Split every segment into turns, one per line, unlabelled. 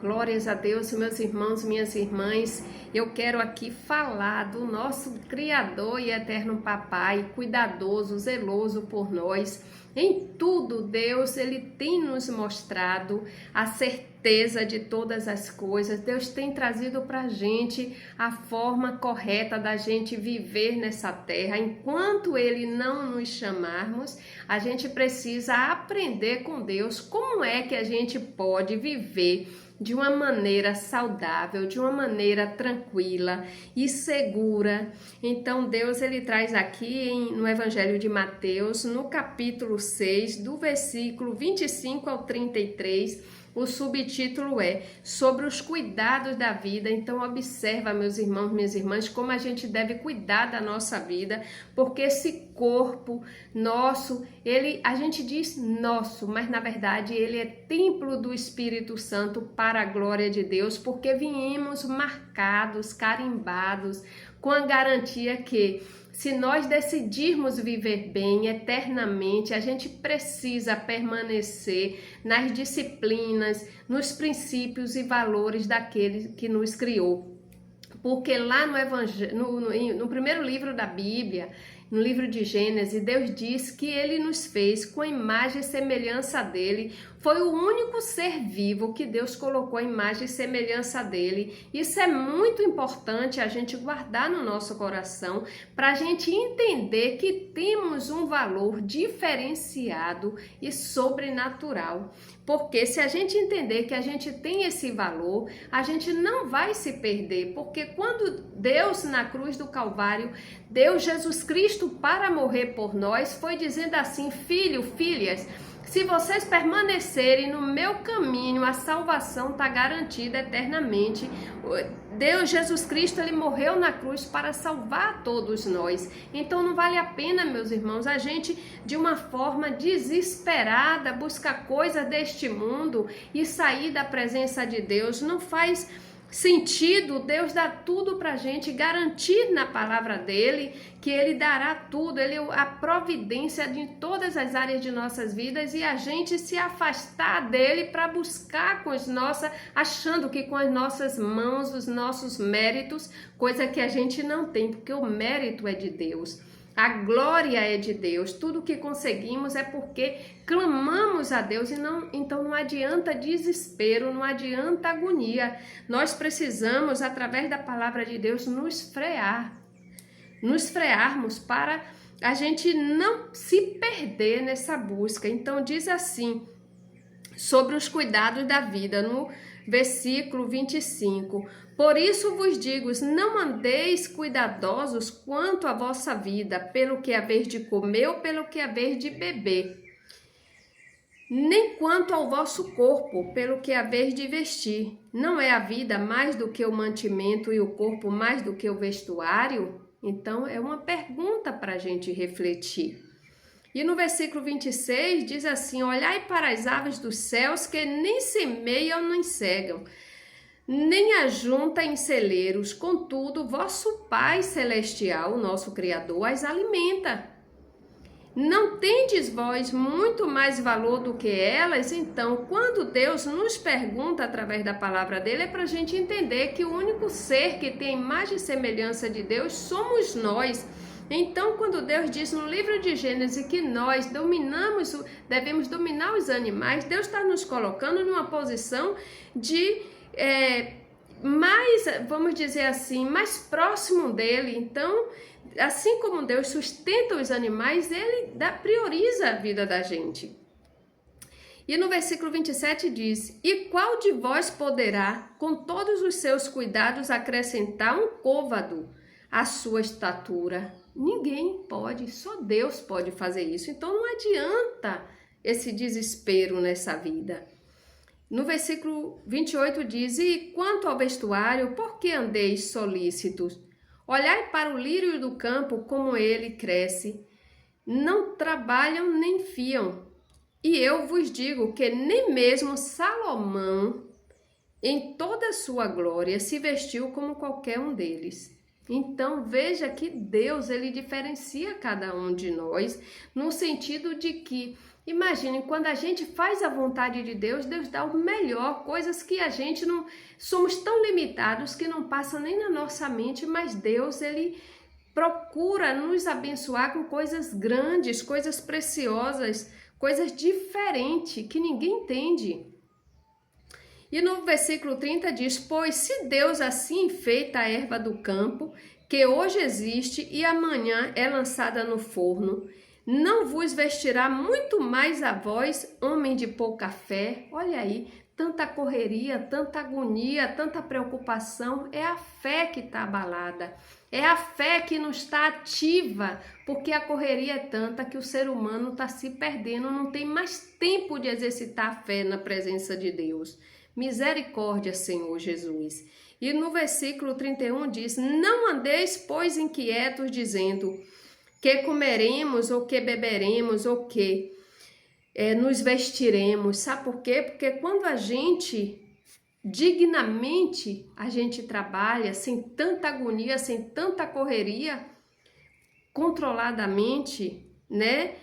Glórias a Deus, meus irmãos, minhas irmãs. Eu quero aqui falar do nosso Criador e Eterno Papai, cuidadoso, zeloso por nós. Em tudo, Deus, Ele tem nos mostrado a certeza de todas as coisas. Deus tem trazido para a gente a forma correta da gente viver nessa terra. Enquanto Ele não nos chamarmos, a gente precisa aprender com Deus como é que a gente pode viver de uma maneira saudável, de uma maneira tranquila e segura. Então Deus ele traz aqui no Evangelho de Mateus, no capítulo 6, do versículo 25 ao 33, o subtítulo é sobre os cuidados da vida. Então observa, meus irmãos, minhas irmãs, como a gente deve cuidar da nossa vida, porque esse corpo nosso, a gente diz nosso, mas na verdade ele é templo do Espírito Santo para a glória de Deus, porque viemos marcados, carimbados, com a garantia que se nós decidirmos viver bem eternamente, a gente precisa permanecer nas disciplinas, nos princípios e valores daquele que nos criou. Porque lá no primeiro livro da Bíblia, no livro de Gênesis, Deus diz que Ele nos fez com a imagem e semelhança dEle. Foi o único ser vivo que Deus colocou a imagem e semelhança dEle. Isso é muito importante a gente guardar no nosso coração, para a gente entender que temos um valor diferenciado e sobrenatural. Porque se a gente entender que a gente tem esse valor, a gente não vai se perder. Porque quando Deus, na cruz do Calvário, deu Jesus Cristo para morrer por nós, foi dizendo assim: filho, filhas, se vocês permanecerem no meu caminho, a salvação está garantida eternamente. Deus, Jesus Cristo, ele morreu na cruz para salvar todos nós. Então não vale a pena, meus irmãos, a gente de uma forma desesperada buscar coisas deste mundo e sair da presença de Deus. Não faz sentido. Deus dá tudo pra gente, garantir na palavra dele que ele dará tudo, a providência de todas as áreas de nossas vidas, e a gente se afastar dele para buscar achando que com as nossas mãos, os nossos méritos, coisa que a gente não tem, porque o mérito é de Deus. A glória é de Deus, tudo que conseguimos é porque clamamos a Deus, então não adianta desespero, não adianta agonia. Nós precisamos, através da palavra de Deus, nos frearmos para a gente não se perder nessa busca. Então diz assim, sobre os cuidados da vida, no versículo 25: por isso vos digo, não andeis cuidadosos quanto à vossa vida, pelo que haver de comer ou pelo que haver de beber, nem quanto ao vosso corpo, pelo que haver de vestir. Não é a vida mais do que o mantimento e o corpo mais do que o vestuário? Então é uma pergunta para a gente refletir. E no versículo 26 diz assim: olhai para as aves dos céus, que nem semeiam nem cegam, nem ajunta em celeiros, contudo vosso Pai Celestial, o nosso Criador, as alimenta. Não tendes vós muito mais valor do que elas? Então, quando Deus nos pergunta através da palavra dele, é para a gente entender que o único ser que tem imagem e semelhança de Deus somos nós. Então, quando Deus diz no livro de Gênesis que nós devemos dominar os animais, Deus está nos colocando numa posição de mais, vamos dizer assim, mais próximo dele. Então, assim como Deus sustenta os animais, ele prioriza a vida da gente. E no versículo 27 diz: e qual de vós poderá, com todos os seus cuidados, acrescentar um côvado à sua estatura? Ninguém pode, só Deus pode fazer isso. Então não adianta esse desespero nessa vida. No versículo 28 diz: e quanto ao vestuário, por que andeis solícitos? Olhai para o lírio do campo, como ele cresce, não trabalham nem fiam. E eu vos digo que nem mesmo Salomão, em toda a sua glória, se vestiu como qualquer um deles. Então veja que Deus ele diferencia cada um de nós, no sentido de que Imagine, quando a gente faz a vontade de Deus, Deus dá o melhor, coisas que a gente não... Somos tão limitados que não passa nem na nossa mente, mas Deus, Ele procura nos abençoar com coisas grandes, coisas preciosas, coisas diferentes, que ninguém entende. E no versículo 30 diz: pois se Deus assim enfeita a erva do campo, que hoje existe e amanhã é lançada no forno, não vos vestirá muito mais a vós, homem de pouca fé? Olha aí, tanta correria, tanta agonia, tanta preocupação. É a fé que está abalada, é a fé que não está ativa, porque a correria é tanta que o ser humano está se perdendo, não tem mais tempo de exercitar a fé na presença de Deus. Misericórdia, Senhor Jesus. E no versículo 31 diz: não andeis, pois, inquietos, dizendo: que comeremos, ou que beberemos, ou que nos vestiremos. Sabe por quê? Porque quando a gente dignamente a gente trabalha, sem tanta agonia, sem tanta correria, controladamente, né?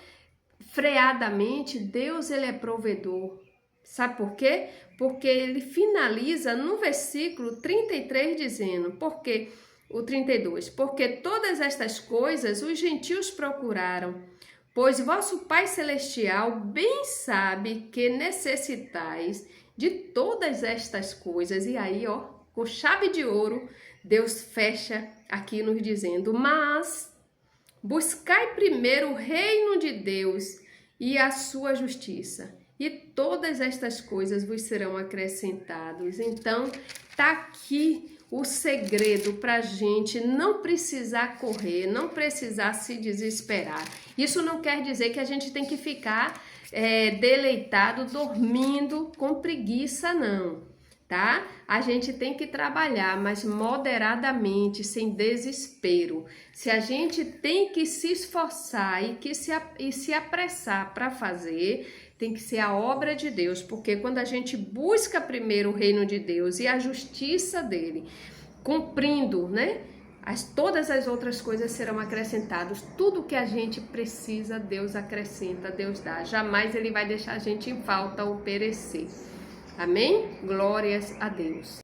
Freadamente, Deus, Ele é provedor. Sabe por quê? Porque ele finaliza no versículo 33 dizendo, o 32, porque todas estas coisas os gentios procuraram, pois vosso Pai Celestial bem sabe que necessitais de todas estas coisas. E aí, ó, com chave de ouro, Deus fecha aqui nos dizendo: mas buscai primeiro o reino de Deus e a sua justiça, e todas estas coisas vos serão acrescentadas. Então, tá aqui o segredo para a gente não precisar correr, não precisar se desesperar. Isso não quer dizer que a gente tem que ficar deleitado, dormindo com preguiça, não, tá? A gente tem que trabalhar, mas moderadamente, sem desespero. Se a gente tem que se esforçar e se apressar para fazer, tem que ser a obra de Deus, porque quando a gente busca primeiro o reino de Deus e a justiça dele, cumprindo, né? Todas as outras coisas serão acrescentadas. Tudo que a gente precisa, Deus acrescenta, Deus dá. Jamais Ele vai deixar a gente em falta ou perecer. Amém? Glórias a Deus.